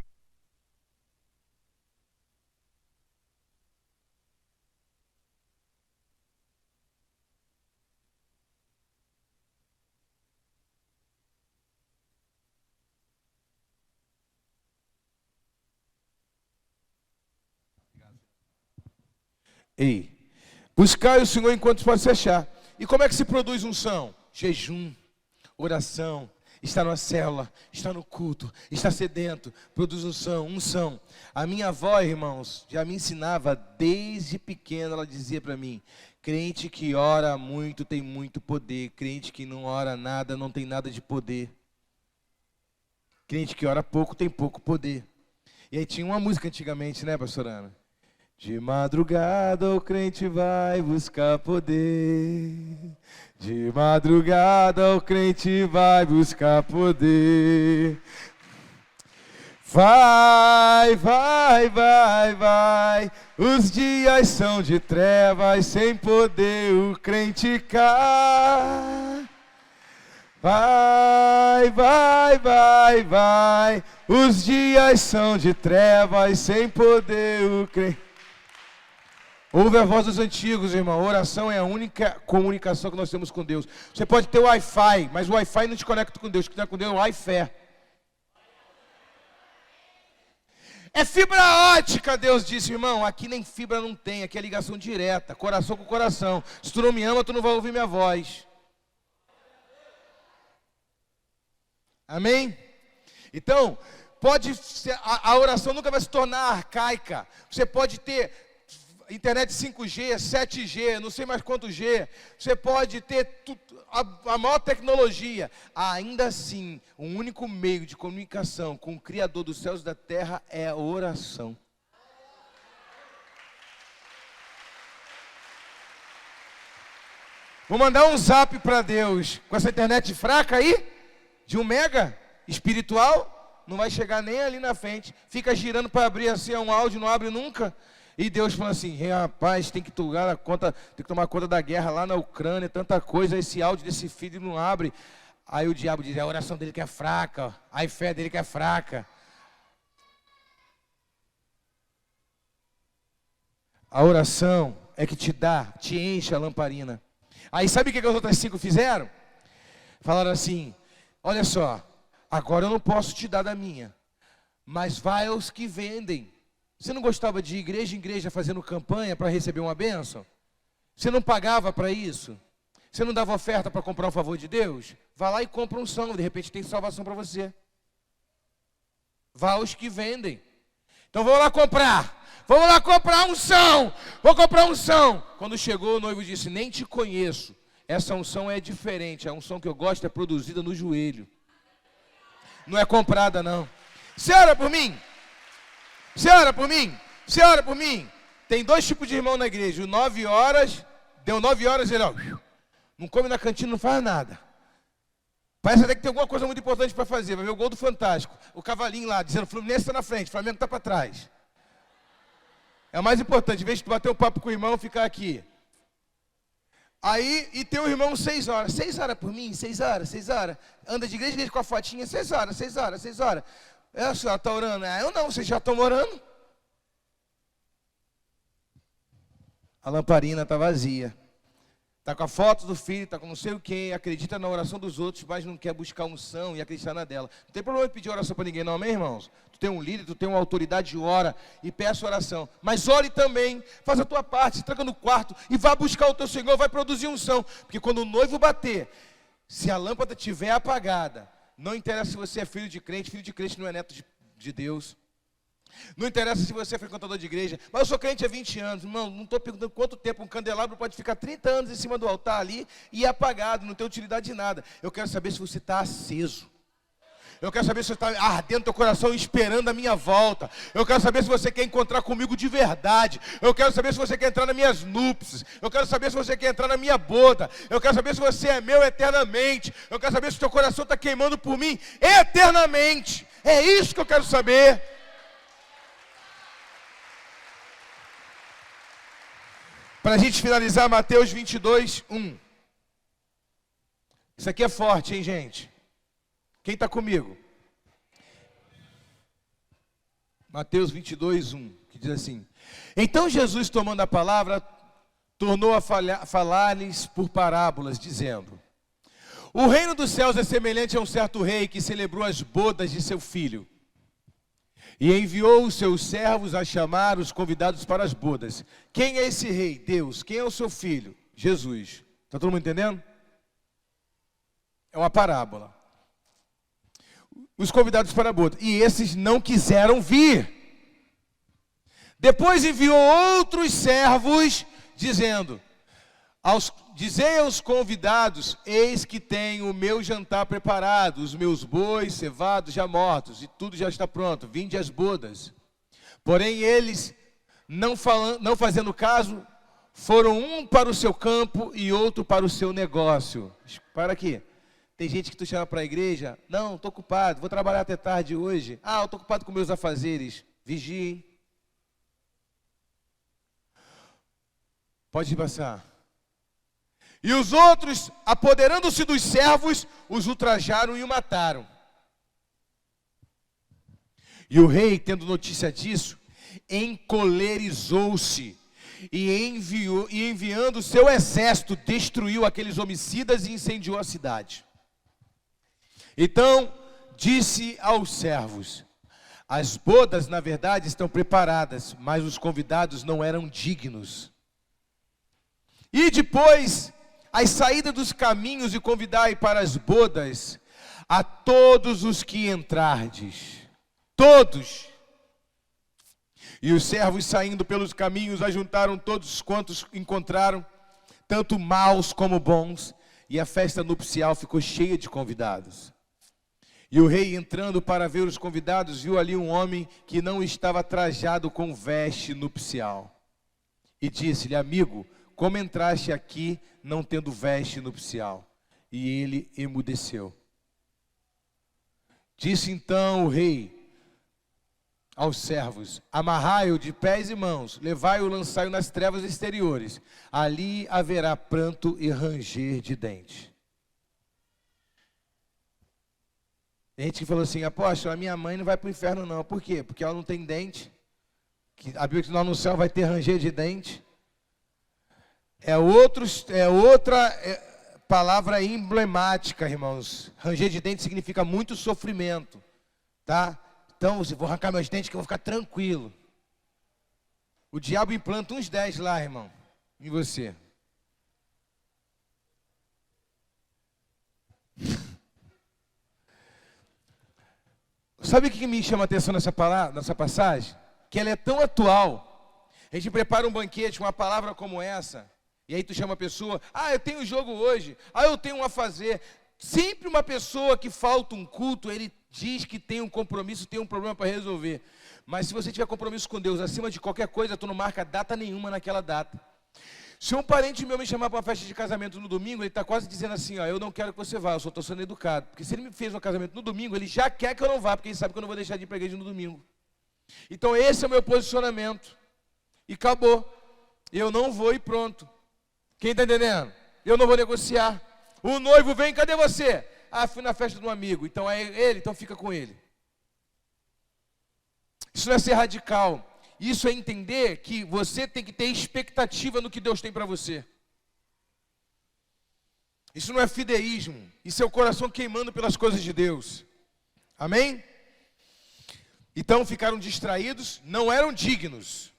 Ei, buscai o Senhor enquanto pode se achar. E como é que se produz unção? Jejum, oração, está na célula, está no culto, está sedento, produz unção. A minha avó, irmãos, já me ensinava desde pequena, ela dizia para mim: crente que ora muito tem muito poder, crente que não ora nada não tem nada de poder. Crente que ora pouco tem pouco poder. E aí tinha uma música antigamente, né, pastor Ana? De madrugada o crente vai buscar poder. De madrugada o crente vai buscar poder. Vai, vai, vai, vai. Os dias são de trevas, sem poder o crente cai. Vai, vai, vai, vai. Os dias são de trevas, sem poder o crente. Ouve a voz dos antigos, irmão. A oração é a única comunicação que nós temos com Deus. Você pode ter o Wi-Fi, mas o Wi-Fi não te conecta com Deus. O que conecta com Deus é o Wi-Fi. É fibra ótica, Deus disse, irmão. Aqui nem fibra não tem, aqui é ligação direta, coração com coração. Se tu não me ama, tu não vai ouvir minha voz. Amém? Então, pode ser, a oração nunca vai se tornar arcaica. Você pode ter internet 5G, 7G, não sei mais quanto G, você pode ter a maior tecnologia, ainda assim, o único meio de comunicação com o Criador dos céus e da terra é a oração. Vou mandar um zap para Deus, com essa internet fraca aí, de 1 mega, espiritual, não vai chegar nem ali na frente, fica girando para abrir assim, um áudio, não abre nunca. E Deus falou assim: rapaz, tem que tomar conta da guerra lá na Ucrânia, tanta coisa, esse áudio desse filho não abre. Aí o diabo diz: a oração dele que é fraca, a fé dele que é fraca. A oração é que te enche a lamparina. Aí sabe o que as outras 5 fizeram? Falaram assim: olha só, agora eu não posso te dar da minha, mas vai aos que vendem. Você não gostava de ir igreja em igreja fazendo campanha para receber uma bênção? Você não pagava para isso? Você não dava oferta para comprar o favor de Deus? Vá lá e compra unção, de repente tem salvação para você. Vá aos que vendem. Então vamos lá comprar unção. Vou comprar unção. Quando chegou, o noivo disse: nem te conheço. Essa unção é diferente. A unção que eu gosto é produzida no joelho. Não é comprada, não. Você ora por mim? Você ora por mim? Você ora por mim? Tem 2 tipos de irmão na igreja. O 9 horas, deu 9 horas, ele não come na cantina, não faz nada. Parece até que tem alguma coisa muito importante para fazer. Vai ver o gol do Fantástico. O cavalinho lá, dizendo: Fluminense está na frente, Flamengo está para trás. É o mais importante, em vez de tu bater um papo com o irmão, ficar aqui. Aí, e tem o irmão 6 horas. 6 horas por mim? 6 horas, 6 horas. Anda de igreja em igreja com a fotinha, 6 horas, 6 horas, 6 horas. A senhora está orando? Eu não, vocês já estão orando. A lamparina está vazia. Está com a foto do filho, está com não sei o quê, acredita na oração dos outros, mas não quer buscar unção e acreditar na dela. Não tem problema de pedir oração para ninguém não, amém, irmãos? Tu tem um líder, tu tem uma autoridade, ora e peça oração. Mas ore também, faz a tua parte, se tranca no quarto e vá buscar o teu Senhor, vai produzir unção. Porque quando o noivo bater, se a lâmpada estiver apagada, não interessa se você é filho de crente não é neto de Deus. Não interessa se você é frequentador de igreja, mas eu sou crente há 20 anos, irmão, não estou perguntando quanto tempo um candelabro pode ficar 30 anos em cima do altar ali e apagado, não tem utilidade de nada. Eu quero saber se você está aceso. Eu quero saber se você está ardendo no teu coração esperando a minha volta. Eu quero saber se você quer encontrar comigo de verdade. Eu quero saber se você quer entrar nas minhas núpcias. Eu quero saber se você quer entrar na minha boda. Eu quero saber se você é meu eternamente. Eu quero saber se o teu coração está queimando por mim eternamente. É isso que eu quero saber. Para a gente finalizar, Mateus 22, 1. Isso aqui é forte, hein, gente? Quem está comigo? Mateus 22, 1, que diz assim: Então Jesus, tomando a palavra, tornou a falar-lhes por parábolas, dizendo: O reino dos céus é semelhante a um certo rei que celebrou as bodas de seu filho. E enviou os seus servos a chamar os convidados para as bodas. Quem é esse rei? Deus. Quem é o seu filho? Jesus. Está todo mundo entendendo? É uma parábola. Os convidados para a boda. E esses não quiseram vir. Depois enviou outros servos, dizendo: Dizei aos convidados: eis que tenho o meu jantar preparado, os meus bois cevados já mortos, e tudo já está pronto, vinde às bodas. Porém eles, não fazendo caso, foram um para o seu campo e outro para o seu negócio. Para aqui. Tem gente que tu chama para a igreja: não, estou ocupado, vou trabalhar até tarde hoje. Eu estou ocupado com meus afazeres. Vigiem. Pode passar. E os outros, apoderando-se dos servos, os ultrajaram e o mataram. E o rei, tendo notícia disso, encolerizou-se e enviando o seu exército, destruiu aqueles homicidas e incendiou a cidade. Então disse aos servos: as bodas, na verdade, estão preparadas, mas os convidados não eram dignos. E depois, as saídas dos caminhos, e convidai para as bodas a todos os que entrardes. Todos. E os servos, saindo pelos caminhos, ajuntaram todos quantos encontraram, tanto maus como bons, e a festa nupcial ficou cheia de convidados. E o rei, entrando para ver os convidados, viu ali um homem que não estava trajado com veste nupcial. E disse-lhe: amigo, como entraste aqui não tendo veste nupcial? E ele emudeceu. Disse então o rei aos servos: amarrai-o de pés e mãos, levai-o e lançai-o nas trevas exteriores. Ali haverá pranto e ranger de dentes. Tem gente que falou assim: apóstolo, a minha mãe não vai para o inferno não. Por quê? Porque ela não tem dente. A Bíblia diz que lá no céu vai ter ranger de dente. É outra palavra emblemática, irmãos. Ranger de dente significa muito sofrimento, tá? Então, se vou arrancar meus dentes que eu vou ficar tranquilo. O diabo implanta uns 10 lá, irmão, em você. Sabe o que me chama a atenção nessa passagem? Que ela é tão atual. A gente prepara um banquete, uma palavra como essa, e aí tu chama a pessoa: eu tenho jogo hoje, eu tenho um a fazer. Sempre uma pessoa que falta um culto, ele diz que tem um compromisso, tem um problema para resolver. Mas se você tiver compromisso com Deus, acima de qualquer coisa, tu não marca data nenhuma naquela data. Se um parente meu me chamar para uma festa de casamento no domingo, ele está quase dizendo assim: eu não quero que você vá, eu só estou sendo educado. Porque se ele me fez um casamento no domingo, ele já quer que eu não vá, porque ele sabe que eu não vou deixar de ir para a igreja no domingo. Então esse é o meu posicionamento. E acabou. Eu não vou e pronto. Quem está entendendo? Eu não vou negociar. O noivo vem: cadê você? Fui na festa de um amigo. Então é ele, então fica com ele. Isso não é ser radical. Isso é entender que você tem que ter expectativa no que Deus tem para você. Isso não é fideísmo. Isso é o coração queimando pelas coisas de Deus. Amém? Então ficaram distraídos, não eram dignos.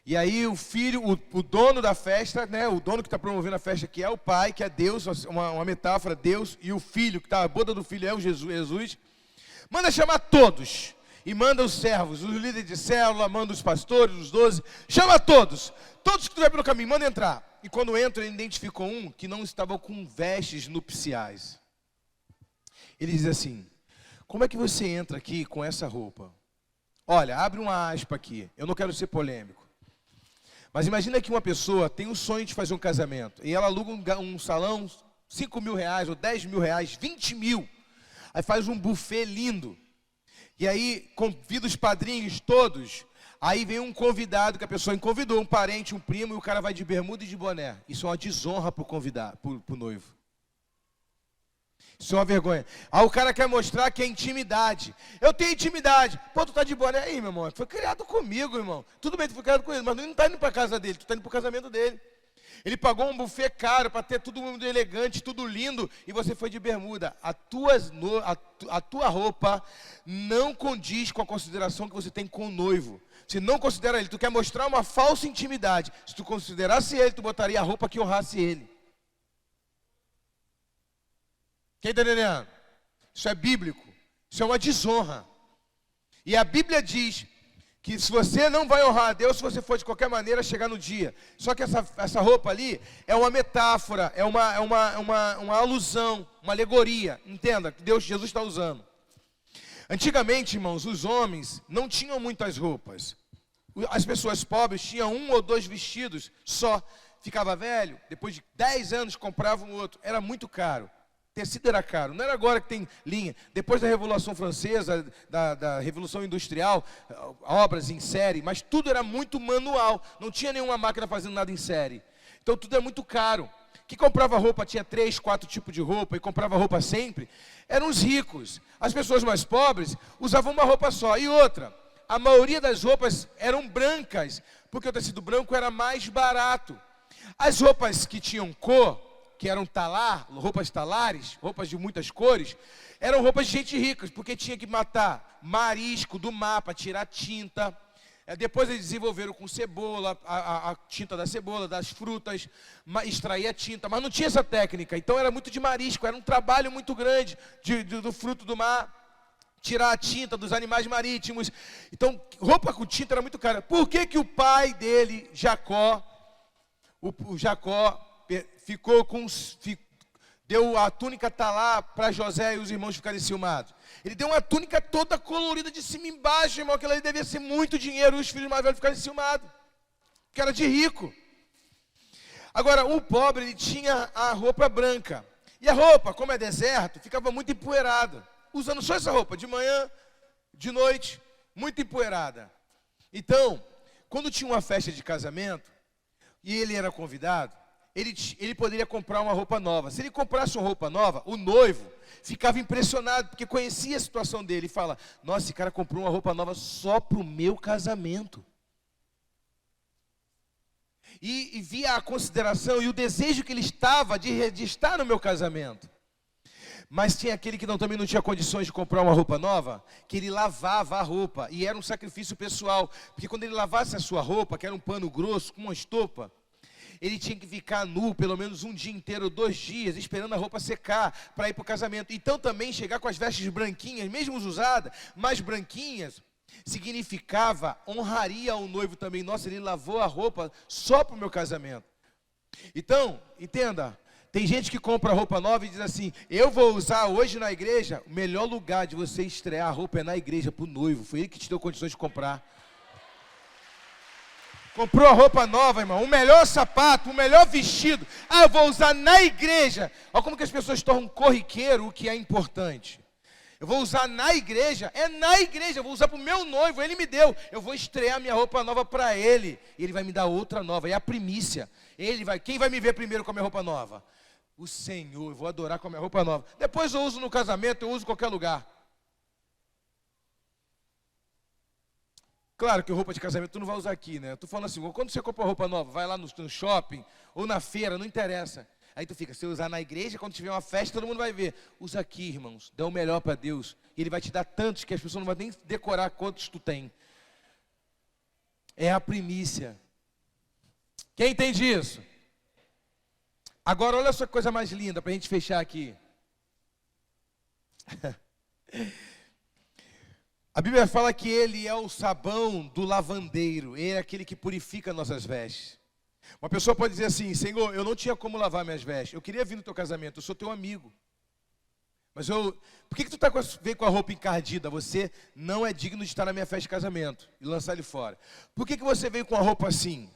E aí o filho, o dono da festa, né, o dono que está promovendo a festa, que é o pai, que é Deus, uma metáfora, Deus, e o filho, que está a boda do filho é o Jesus, manda chamar todos. E manda os servos, os líderes de célula, manda os pastores, os 12, chama todos. Todos que estiverem pelo caminho, manda entrar. E quando entra, ele identificou um que não estava com vestes nupciais. Ele diz assim: como é que você entra aqui com essa roupa? Olha, abre uma aspa aqui, eu não quero ser polêmico. Mas imagina que uma pessoa tem o sonho de fazer um casamento, e ela aluga um salão, 5 mil reais, ou 10 mil reais, 20 mil. Aí faz um buffet lindo. E aí convida os padrinhos todos. Aí vem um convidado que a pessoa convidou, um parente, um primo, e o cara vai de bermuda e de boné. Isso é uma desonra para o convidado, para o noivo. Isso é uma vergonha. Aí o cara quer mostrar que é intimidade. Eu tenho intimidade. Pô, tu tá de boné aí, meu irmão. Foi criado comigo, irmão. Tudo bem, tu foi criado com ele, mas não tá indo para casa dele, tu tá indo para o casamento dele. Ele pagou um buffet caro para ter tudo muito elegante, tudo lindo, e você foi de bermuda. A tua roupa não condiz com a consideração que você tem com o noivo. Você não considera ele, tu quer mostrar uma falsa intimidade. Se tu considerasse ele, tu botaria a roupa que honrasse ele. Quem está entendendo? Isso é bíblico. Isso é uma desonra. E a Bíblia diz que se você não vai honrar a Deus, se você for de qualquer maneira chegar no dia. Só que essa roupa ali é uma metáfora, é uma alusão, uma alegoria. Entenda, que Jesus está usando. Antigamente, irmãos, os homens não tinham muitas roupas. As pessoas pobres tinham 1 ou 2 vestidos só. Ficava velho, depois de 10 anos comprava um outro. Era muito caro. Tecido era caro, não era agora que tem linha. Depois da Revolução Francesa, da Revolução Industrial, obras em série, mas tudo era muito manual. Não tinha nenhuma máquina fazendo nada em série. Então tudo é muito caro. Quem comprava roupa, tinha 3, 4 tipos de roupa e comprava roupa sempre, eram os ricos. As pessoas mais pobres usavam uma roupa só. E outra, a maioria das roupas eram brancas, porque o tecido branco era mais barato. As roupas que tinham cor, que eram talar, roupas talares, roupas de muitas cores, eram roupas de gente rica, porque tinha que matar marisco do mar para tirar tinta. Depois eles desenvolveram com cebola, a tinta da cebola, das frutas, extrair a tinta, mas não tinha essa técnica, então era muito de marisco, era um trabalho muito grande do fruto do mar, tirar a tinta dos animais marítimos. Então, roupa com tinta era muito cara. Por que que o pai dele, Jacó, o Jacó, deu a túnica talar para José e os irmãos ficarem ciumados? Ele deu uma túnica toda colorida de cima e embaixo, irmão, aquilo ali devia ser muito dinheiro, e os filhos mais velhos ficarem ciumados, porque era de rico. Agora, o pobre, ele tinha a roupa branca, e a roupa, como é deserto, ficava muito empoeirada, usando só essa roupa, de manhã, de noite, muito empoeirada. Então, quando tinha uma festa de casamento, e ele era convidado, ele poderia comprar uma roupa nova. Se ele comprasse uma roupa nova, o noivo ficava impressionado, porque conhecia a situação dele, e fala: nossa, esse cara comprou uma roupa nova só para o meu casamento. E via a consideração e o desejo que ele estava de estar no meu casamento. Mas tinha aquele que também não tinha condições de comprar uma roupa nova, que ele lavava a roupa, e era um sacrifício pessoal, porque quando ele lavasse a sua roupa, que era um pano grosso, com uma estopa, ele tinha que ficar nu pelo menos um dia inteiro, 2 dias, esperando a roupa secar para ir para o casamento. Então também chegar com as vestes branquinhas, mesmo usadas, mais branquinhas, significava, honraria ao noivo também. Nossa, ele lavou a roupa só para o meu casamento. Então, entenda, tem gente que compra roupa nova e diz assim: eu vou usar hoje na igreja. O melhor lugar de você estrear a roupa é na igreja, para o noivo. Foi ele que te deu condições de comprar. Comprou a roupa nova, irmão, o melhor sapato, o melhor vestido. Ah, eu vou usar na igreja. Olha como que as pessoas tornam corriqueiro o que é importante. Eu vou usar na igreja, é na igreja, eu vou usar para o meu noivo, ele me deu. Eu vou estrear minha roupa nova para ele, e ele vai me dar outra nova, é a primícia. Quem vai me ver primeiro com a minha roupa nova? O Senhor, eu vou adorar com a minha roupa nova. Depois eu uso no casamento, eu uso em qualquer lugar. Claro que roupa de casamento tu não vai usar aqui, né? Eu tô falando assim, quando você compra roupa nova, vai lá no shopping ou na feira, não interessa. Aí tu fica, se eu usar na igreja, quando tiver uma festa, todo mundo vai ver. Usa aqui, irmãos, dá o melhor para Deus. E Ele vai te dar tantos que as pessoas não vão nem decorar quantos tu tem. É a primícia. Quem entende isso? Agora olha essa coisa mais linda para a gente fechar aqui. A Bíblia fala que Ele é o sabão do lavandeiro, Ele é aquele que purifica nossas vestes. Uma pessoa pode dizer assim: Senhor, eu não tinha como lavar minhas vestes, eu queria vir no teu casamento, eu sou teu amigo. Mas por que tu veio com a roupa encardida? Você não é digno de estar na minha festa de casamento e lançar ele fora. Por que você veio com a roupa assim?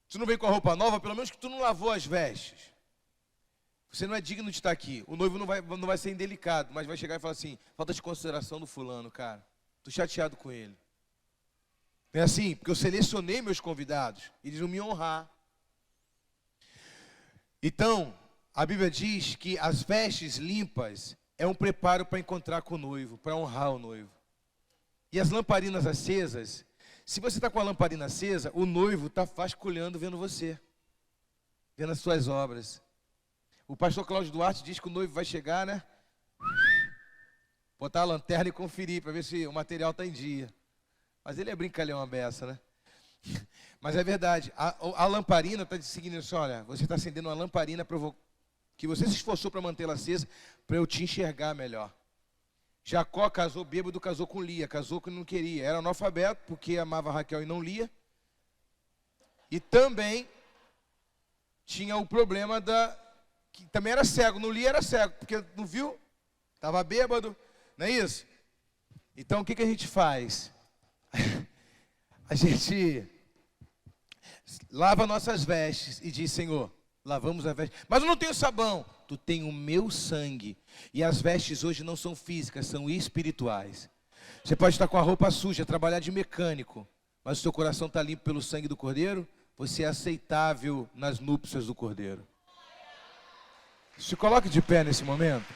Tu não veio com a roupa nova, pelo menos que tu não lavou as vestes. Você não é digno de estar aqui. O noivo não vai ser indelicado, mas vai chegar e falar assim: falta de consideração do fulano, cara. Tô chateado com ele. Não é assim? Porque eu selecionei meus convidados. Eles vão me honrar. Então, a Bíblia diz que as vestes limpas é um preparo para encontrar com o noivo, para honrar o noivo. E as lamparinas acesas, se você está com a lamparina acesa, o noivo está vasculhando vendo você, vendo as suas obras. O pastor Cláudio Duarte diz que o noivo vai chegar, né? Botar a lanterna e conferir para ver se o material está em dia. Mas ele é brincalhão a beça, né? Mas é verdade, a lamparina está seguindo assim, olha, você está acendendo uma lamparina que você se esforçou para mantê-la acesa, para eu te enxergar melhor. Jacó casou bêbado, casou com Lia, casou com não queria. Era analfabeto, porque amava Raquel e não lia. E também tinha o problema que também era cego, não lia era cego, porque não viu, estava bêbado, não é isso? Então o que a gente faz? A gente lava nossas vestes e diz, Senhor, lavamos as vestes. Mas eu não tenho sabão. Tu tem o meu sangue. E as vestes hoje não são físicas, são espirituais. Você pode estar com a roupa suja, trabalhar de mecânico, mas o seu coração está limpo pelo sangue do Cordeiro, você é aceitável nas núpcias do Cordeiro. Se coloque de pé nesse momento.